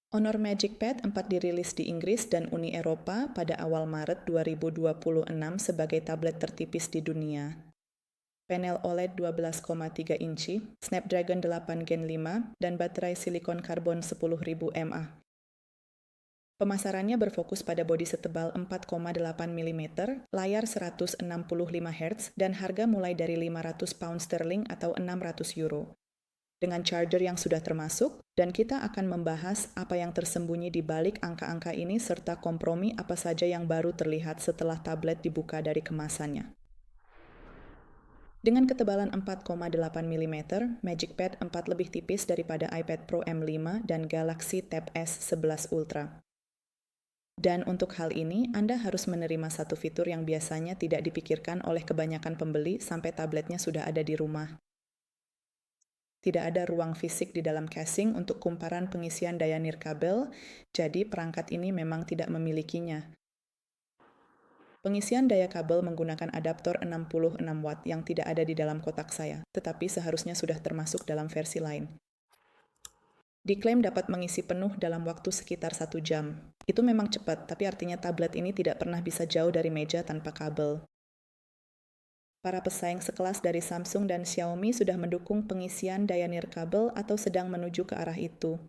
Honor Magic Pad 4 dirilis di Inggris dan Uni Eropa pada awal Maret 2026 sebagai tablet tertipis di dunia. Panel OLED 12,3 inci, Snapdragon 8 Gen 5, dan baterai silikon karbon 10.000 mAh. Pemasarannya berfokus pada bodi setebal 4,8 mm, layar 165 Hz, dan harga mulai dari 500 pound sterling atau 600 euro. Dengan charger yang sudah termasuk, dan kita akan membahas apa yang tersembunyi di balik angka-angka ini serta kompromi apa saja yang baru terlihat setelah tablet dibuka dari kemasannya. Dengan ketebalan 4,8 mm, Magic Pad 4 lebih tipis daripada iPad Pro M5 dan Galaxy Tab S11 Ultra. Dan untuk hal ini, Anda harus menerima satu fitur yang biasanya tidak dipikirkan oleh kebanyakan pembeli sampai tabletnya sudah ada di rumah. Tidak ada ruang fisik di dalam casing untuk kumparan pengisian daya nirkabel, jadi perangkat ini memang tidak memilikinya. Pengisian daya kabel menggunakan adaptor 66 watt yang tidak ada di dalam kotak saya, tetapi seharusnya sudah termasuk dalam versi lain. Diklaim dapat mengisi penuh dalam waktu sekitar 1 jam. Itu memang cepat, tapi artinya tablet ini tidak pernah bisa jauh dari meja tanpa kabel. Para pesaing sekelas dari Samsung dan Xiaomi sudah mendukung pengisian daya nirkabel atau sedang menuju ke arah itu.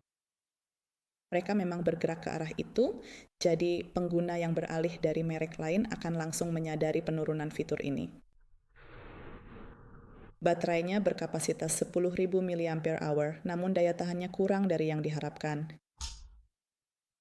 Mereka memang bergerak ke arah itu, jadi pengguna yang beralih dari merek lain akan langsung menyadari penurunan fitur ini. Baterainya berkapasitas 10.000 mAh, namun daya tahannya kurang dari yang diharapkan.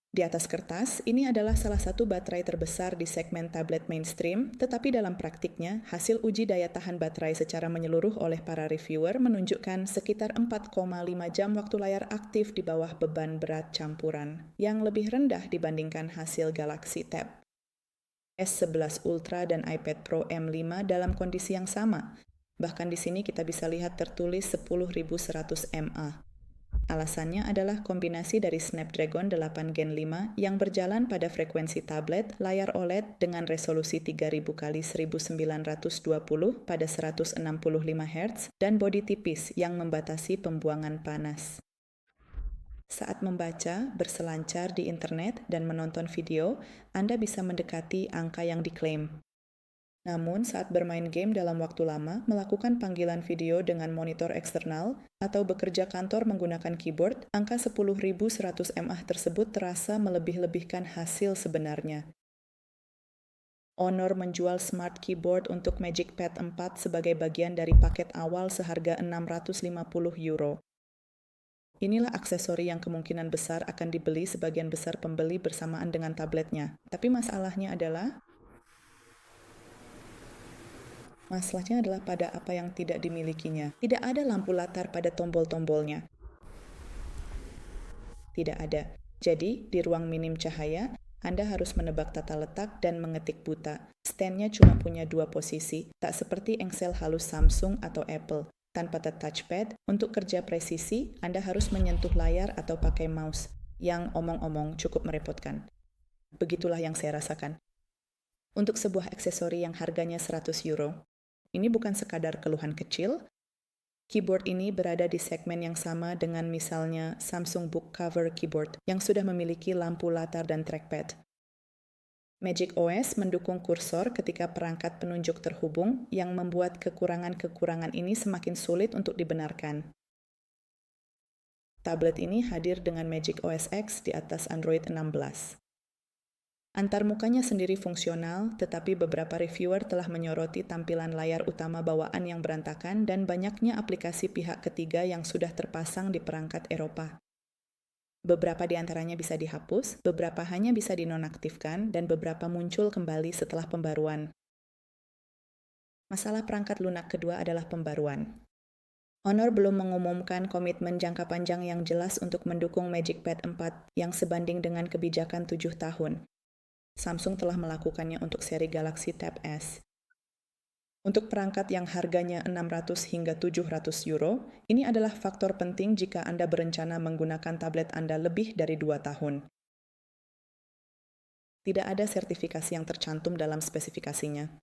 Di atas kertas, ini adalah salah satu baterai terbesar di segmen tablet mainstream, tetapi dalam praktiknya, hasil uji daya tahan baterai secara menyeluruh oleh para reviewer menunjukkan sekitar 4,5 jam waktu layar aktif di bawah beban berat campuran, yang lebih rendah dibandingkan hasil Galaxy Tab S11 Ultra dan iPad Pro M5 dalam kondisi yang sama. Bahkan di sini kita bisa lihat tertulis 10.100 mAh. Alasannya adalah kombinasi dari Snapdragon 8 Gen 5 yang berjalan pada frekuensi tablet layar OLED dengan resolusi 3000 x 1920 pada 165 Hz dan bodi tipis yang membatasi pembuangan panas. Saat membaca, berselancar di internet, dan menonton video, Anda bisa mendekati angka yang diklaim. Namun, saat bermain game dalam waktu lama, melakukan panggilan video dengan monitor eksternal, atau bekerja kantor menggunakan keyboard, angka 10.100 mAh tersebut terasa melebih-lebihkan hasil sebenarnya. Honor menjual smart keyboard untuk Magic Pad 4 sebagai bagian dari paket awal seharga 650 euro. Inilah aksesori yang kemungkinan besar akan dibeli sebagian besar pembeli bersamaan dengan tabletnya. Tapi masalahnya adalah pada apa yang tidak dimilikinya. Tidak ada lampu latar pada tombol-tombolnya. Tidak ada. Jadi, di ruang minim cahaya, Anda harus menebak tata letak dan mengetik buta. Stand-nya cuma punya 2 posisi, tak seperti engsel halus Samsung atau Apple. Tanpa touchpad, untuk kerja presisi, Anda harus menyentuh layar atau pakai mouse, yang omong-omong cukup merepotkan. Begitulah yang saya rasakan. Untuk sebuah aksesori yang harganya 100 euro, ini bukan sekadar keluhan kecil. Keyboard ini berada di segmen yang sama dengan misalnya Samsung Book Cover Keyboard yang sudah memiliki lampu latar dan trackpad. Magic OS mendukung kursor ketika perangkat penunjuk terhubung yang membuat kekurangan-kekurangan ini semakin sulit untuk dibenarkan. Tablet ini hadir dengan Magic OS X di atas Android 16. Antarmukanya sendiri fungsional, tetapi beberapa reviewer telah menyoroti tampilan layar utama bawaan yang berantakan dan banyaknya aplikasi pihak ketiga yang sudah terpasang di perangkat Eropa. Beberapa di antaranya bisa dihapus, beberapa hanya bisa dinonaktifkan, dan beberapa muncul kembali setelah pembaruan. Masalah perangkat lunak kedua adalah pembaruan. Honor belum mengumumkan komitmen jangka panjang yang jelas untuk mendukung Magic Pad 4 yang sebanding dengan kebijakan 7 tahun. Samsung telah melakukannya untuk seri Galaxy Tab S. Untuk perangkat yang harganya 600 hingga 700 euro, ini adalah faktor penting jika Anda berencana menggunakan tablet Anda lebih dari 2 tahun. Tidak ada sertifikasi yang tercantum dalam spesifikasinya.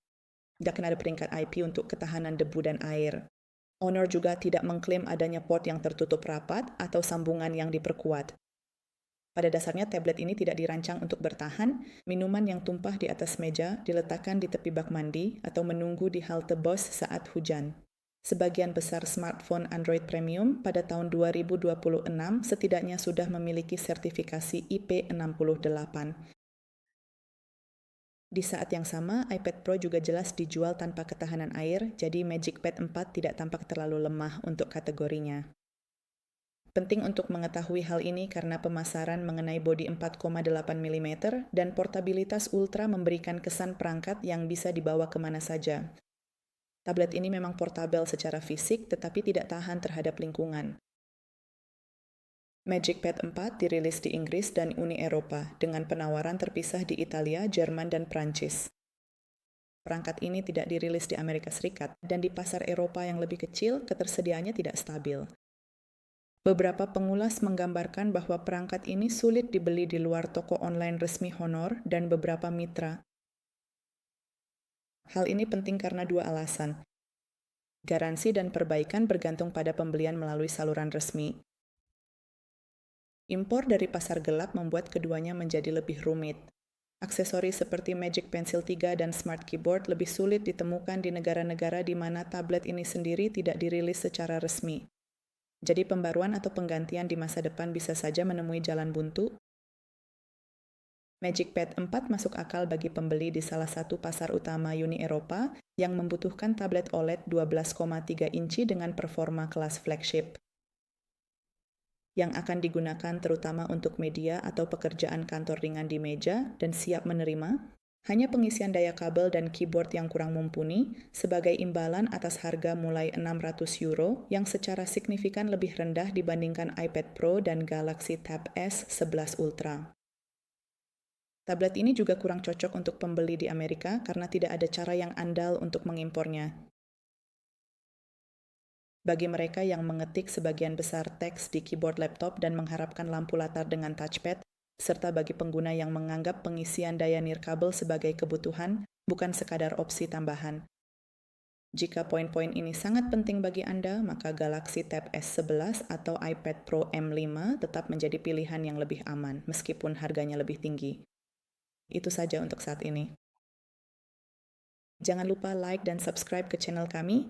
Tidak ada peringkat IP untuk ketahanan debu dan air. Honor juga tidak mengklaim adanya port yang tertutup rapat atau sambungan yang diperkuat. Pada dasarnya tablet ini tidak dirancang untuk bertahan, minuman yang tumpah di atas meja diletakkan di tepi bak mandi atau menunggu di halte bus saat hujan. Sebagian besar smartphone Android Premium pada tahun 2026 setidaknya sudah memiliki sertifikasi IP68. Di saat yang sama, iPad Pro juga jelas dijual tanpa ketahanan air, jadi Magic Pad 4 tidak tampak terlalu lemah untuk kategorinya. Penting untuk mengetahui hal ini karena pemasaran mengenai bodi 4,8 mm dan portabilitas ultra memberikan kesan perangkat yang bisa dibawa kemana saja. Tablet ini memang portabel secara fisik tetapi tidak tahan terhadap lingkungan. Magic Pad 4 dirilis di Inggris dan Uni Eropa dengan penawaran terpisah di Italia, Jerman, dan Prancis. Perangkat ini tidak dirilis di Amerika Serikat dan di pasar Eropa yang lebih kecil ketersediaannya tidak stabil. Beberapa pengulas menggambarkan bahwa perangkat ini sulit dibeli di luar toko online resmi Honor dan beberapa mitra. Hal ini penting karena dua alasan. Garansi dan perbaikan bergantung pada pembelian melalui saluran resmi. Impor dari pasar gelap membuat keduanya menjadi lebih rumit. Aksesoris seperti Magic Pencil 3 dan Smart Keyboard lebih sulit ditemukan di negara-negara di mana tablet ini sendiri tidak dirilis secara resmi. Jadi pembaruan atau penggantian di masa depan bisa saja menemui jalan buntu. Magic Pad 4 masuk akal bagi pembeli di salah satu pasar utama Uni Eropa yang membutuhkan tablet OLED 12,3 inci dengan performa kelas flagship. Yang akan digunakan terutama untuk media atau pekerjaan kantor ringan di meja dan siap menerima. Hanya pengisian daya kabel dan keyboard yang kurang mumpuni sebagai imbalan atas harga mulai €600 yang secara signifikan lebih rendah dibandingkan iPad Pro dan Galaxy Tab S11 Ultra. Tablet ini juga kurang cocok untuk pembeli di Amerika karena tidak ada cara yang andal untuk mengimpornya. Bagi mereka yang mengetik sebagian besar teks di keyboard laptop dan mengharapkan lampu latar dengan touchpad, serta bagi pengguna yang menganggap pengisian daya nirkabel sebagai kebutuhan, bukan sekadar opsi tambahan. Jika poin-poin ini sangat penting bagi Anda, maka Galaxy Tab S11 atau iPad Pro M5 tetap menjadi pilihan yang lebih aman, meskipun harganya lebih tinggi. Itu saja untuk saat ini. Jangan lupa like dan subscribe ke channel kami.